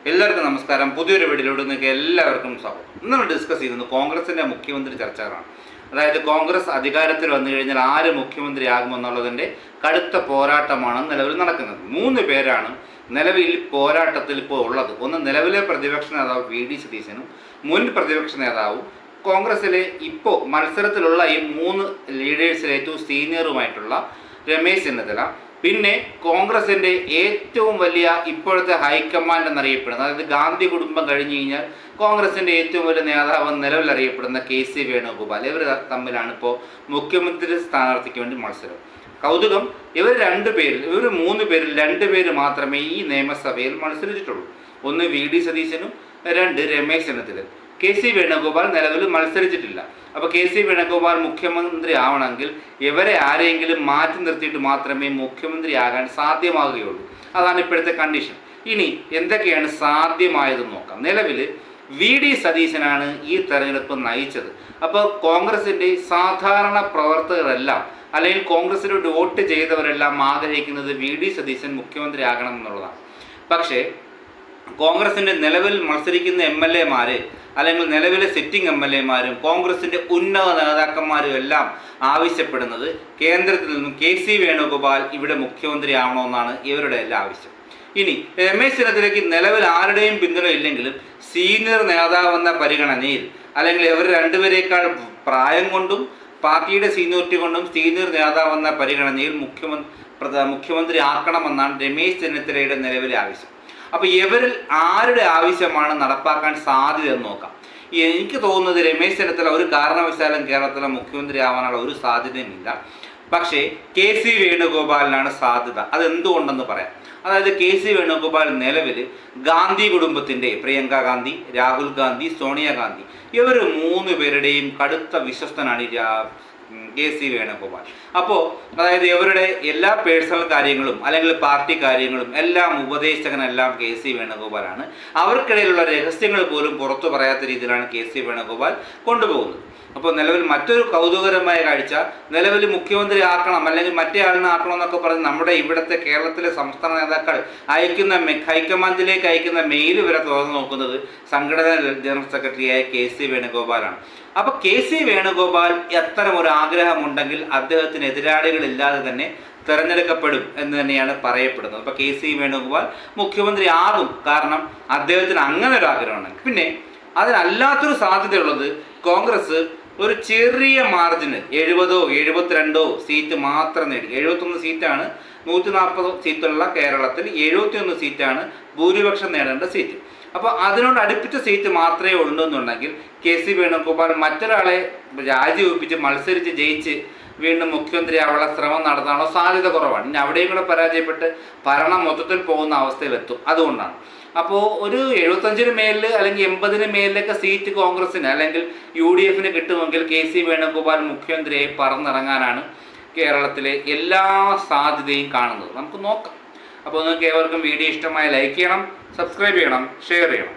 എല്ലാവർക്കും നമസ്കാരം. പുതിയൊരു വീഡിയോയിലൂടെ നിങ്ങൾക്ക് എല്ലാവർക്കും സ്വാഗതം. ഇന്ന് ഡിസ്കസ് ചെയ്യുന്നത് കോൺഗ്രസിൻ്റെ മുഖ്യമന്ത്രി ചർച്ചകളാണ്. അതായത് കോൺഗ്രസ് അധികാരത്തിൽ വന്നു കഴിഞ്ഞാൽ ആര് മുഖ്യമന്ത്രിയാകുമെന്നുള്ളതിൻ്റെ കടുത്ത പോരാട്ടമാണ് നിലവിൽ നടക്കുന്നത്. 3 പേരാണ് നിലവിൽ പോരാട്ടത്തിൽ ഇപ്പോൾ ഉള്ളത്. ഒന്ന് നിലവിലെ പ്രതിപക്ഷ നേതാവ് വി.ഡി. സതീശനും മുൻ പ്രതിപക്ഷ നേതാവും കോൺഗ്രസിലെ ഇപ്പോൾ മത്സരത്തിലുള്ള ഈ 3 ലീഡേഴ്സിലെ ഏറ്റവും സീനിയറുമായിട്ടുള്ള രമേശ് ചെന്നിത്തല, പിന്നെ കോൺഗ്രസിൻ്റെ ഏറ്റവും വലിയ ഇപ്പോഴത്തെ ഹൈക്കമാൻഡ് എന്നറിയപ്പെടുന്നത്, അതായത് ഗാന്ധി കുടുംബം കഴിഞ്ഞ് കഴിഞ്ഞാൽ കോൺഗ്രസിൻ്റെ ഏറ്റവും വലിയ നേതാവ് നിലവിൽ അറിയപ്പെടുന്ന കെ.സി. വേണുഗോപാൽ. ഇവർ തമ്മിലാണ് ഇപ്പോൾ മുഖ്യമന്ത്രി സ്ഥാനാർത്ഥിക്ക് വേണ്ടി മത്സരം. കൗതുകം, ഇവർ 3 പേരിൽ 2 പേര് മാത്രമേ ഈ നിയമസഭയിൽ മത്സരിച്ചിട്ടുള്ളൂ. ഒന്ന് വി.ഡി. സതീശനും 2 രമേശ് ചെന്നിത്തല. കെ.സി. വേണുഗോപാൽ നിലവിൽ മത്സരിച്ചിട്ടില്ല. അപ്പോൾ കെ.സി. വേണുഗോപാൽ മുഖ്യമന്ത്രി ആവണമെങ്കിൽ ഇവരെ ആരെങ്കിലും മാറ്റി നിർത്തിയിട്ട് മാത്രമേ മുഖ്യമന്ത്രിയാകാൻ സാധ്യമാകുകയുള്ളൂ. അതാണ് ഇപ്പോഴത്തെ കണ്ടീഷൻ. ഇനി എന്തൊക്കെയാണ് സാധ്യമായതെന്ന് നോക്കാം. നിലവിൽ വി.ഡി. സതീശനാണ് ഈ തെരഞ്ഞെടുപ്പ് നയിച്ചത്. അപ്പോൾ കോൺഗ്രസിൻ്റെ സാധാരണ പ്രവർത്തകരെല്ലാം, അല്ലെങ്കിൽ കോൺഗ്രസിനോട് വോട്ട് ചെയ്തവരെല്ലാം ആഗ്രഹിക്കുന്നത് വി.ഡി. സതീശൻ മുഖ്യമന്ത്രി ആകണം എന്നുള്ളതാണ്. പക്ഷേ കോൺഗ്രസിൻ്റെ നിലവിൽ മത്സരിക്കുന്ന എം.എൽ.എമാർ, അല്ലെങ്കിൽ നിലവിലെ സിറ്റിംഗ് എം.എൽ.എമാരും കോൺഗ്രസിൻ്റെ ഉന്നത നേതാക്കന്മാരും എല്ലാം ആവശ്യപ്പെടുന്നത് കേന്ദ്രത്തിൽ നിന്നും കെ.സി. വേണുഗോപാൽ ഇവിടെ മുഖ്യമന്ത്രി ആവണമെന്നാണ് ഇവരുടെ എല്ലാം ആവശ്യം. ഇനി രമേശ് ചെന്നിത്തലയ്ക്ക് നിലവിൽ ആരുടെയും പിന്തുണ ഇല്ലെങ്കിലും സീനിയർ നേതാവെന്ന പരിഗണനയിൽ, അല്ലെങ്കിൽ ഇവർ 2 പേരേക്കാൾ പ്രായം കൊണ്ടും പാർട്ടിയുടെ സീനിയോറിറ്റി കൊണ്ടും സീനിയർ നേതാവെന്ന പരിഗണനയിൽ മുഖ്യമന്ത്രി ആക്കണമെന്നാണ് രമേശ് ചെന്നിത്തലയുടെ നിലവിലെ ആവശ്യം. അപ്പോൾ ഇവരിൽ ആരുടെ ആവശ്യമാണ് നടപ്പാക്കാൻ സാധ്യതയെന്ന് നോക്കാം. എനിക്ക് തോന്നുന്നത് രമേശ് ചെന്നിത്തല ഒരു കാരണവശാലും കേരളത്തിലെ മുഖ്യമന്ത്രി ആവാനുള്ള ഒരു സാധ്യതയുമില്ല. പക്ഷേ കെ.സി. വേണുഗോപാലിനാണ് സാധ്യത. അതെന്തുകൊണ്ടെന്ന് പറയാം. അതായത് കെ.സി. വേണുഗോപാൽ നിലവിൽ ഗാന്ധി കുടുംബത്തിൻ്റെ, പ്രിയങ്ക ഗാന്ധി, രാഹുൽ ഗാന്ധി, സോണിയാഗാന്ധി, ഇവർ 3 പേരുടെയും കടുത്ത വിശ്വസ്തനാണ് കെ.സി. വേണുഗോപാൽ. അപ്പോൾ അതായത് ഇവരുടെ എല്ലാ പേഴ്സണൽ കാര്യങ്ങളും, അല്ലെങ്കിൽ പാർട്ടി കാര്യങ്ങളും എല്ലാം ഉപദേശകനെല്ലാം കെ.സി. വേണുഗോപാലാണ്. അവർക്കിടയിലുള്ള രഹസ്യങ്ങൾ പോലും പുറത്തു പറയാത്ത രീതിയിലാണ് കെ.സി. വേണുഗോപാൽ കൊണ്ടുപോകുന്നത്. അപ്പോൾ നിലവിൽ മറ്റൊരു കൗതുകരമായ കാഴ്ച, നിലവിൽ മുഖ്യമന്ത്രി ആക്കണം അല്ലെങ്കിൽ മറ്റേ ആളിനെ ആക്കണം എന്നൊക്കെ പറഞ്ഞ് നമ്മുടെ ഇവിടുത്തെ കേരളത്തിലെ സംസ്ഥാന നേതാക്കൾ ഹൈക്കമാൻഡിലേക്ക് അയക്കുന്ന മെയിൽ വരെ തുറന്നു നോക്കുന്നത് സംഘടനാ ജനറൽ സെക്രട്ടറിയായ കെ.സി. വേണുഗോപാലാണ്. അപ്പോൾ കെ.സി. വേണുഗോപാൽ അത്തരം ഒരു ആഗ്രഹമുണ്ടെങ്കിൽ അദ്ദേഹത്തിന് എതിരാളികളില്ലാതെ തന്നെ തിരഞ്ഞെടുക്കപ്പെടും എന്ന് തന്നെയാണ് പറയപ്പെടുന്നത്. അപ്പോൾ കെ.സി. വേണുഗോപാൽ മുഖ്യമന്ത്രി ആകും, കാരണം അദ്ദേഹത്തിന് അങ്ങനെ ഒരു ആഗ്രഹമുണ്ട്. പിന്നെ അതിനല്ലാത്തൊരു സാധ്യതയുള്ളത്, കോൺഗ്രസ് ഒരു ചെറിയ മാർജിന് 70 72 സീറ്റ് മാത്രം നേടി. 71 സീറ്റാണ് 140 സീറ്റുള്ള കേരളത്തിൽ, 71 സീറ്റാണ് ഭൂരിപക്ഷം നേടേണ്ട സീറ്റ്. അപ്പോൾ അതിനോട് അടുപ്പിച്ച സീറ്റ് മാത്രമേ ഉള്ളൂ എന്നുണ്ടെങ്കിൽ കെ.സി. വേണുഗോപാൽ മറ്റൊരാളെ രാജിവെപ്പിച്ച് മത്സരിച്ച് ജയിച്ച് വീണ്ടും മുഖ്യമന്ത്രി ആവാനുള്ള ശ്രമം നടത്താനുള്ള സാധ്യത കുറവാണ്. ഇനി അവിടെയും കൂടെ പരാജയപ്പെട്ട് ഭരണം മൊത്തത്തിൽ പോകുന്ന അവസ്ഥയിലെത്തും. അതുകൊണ്ടാണ്. അപ്പോൾ ഒരു 75-ന് മേലിൽ അല്ലെങ്കിൽ 80-ന് മേലിലൊക്കെ സീറ്റ് കോൺഗ്രസിന് അല്ലെങ്കിൽ UDF-ന് കിട്ടുമെങ്കിൽ കെ.സി. വേണുഗോപാൽ മുഖ്യമന്ത്രിയായി പറന്നിറങ്ങാനാണ് കേരളത്തിലെ എല്ലാ സാധ്യതയും കാണുന്നത്. നമുക്ക് നോക്കാം. അപ്പോൾ നിങ്ങൾക്ക് ഏവർക്കും വീഡിയോ ഇഷ്ടമായി ലൈക്ക് ചെയ്യണം, സബ്സ്ക്രൈബ് ചെയ്യണം, ഷെയർ ചെയ്യണം.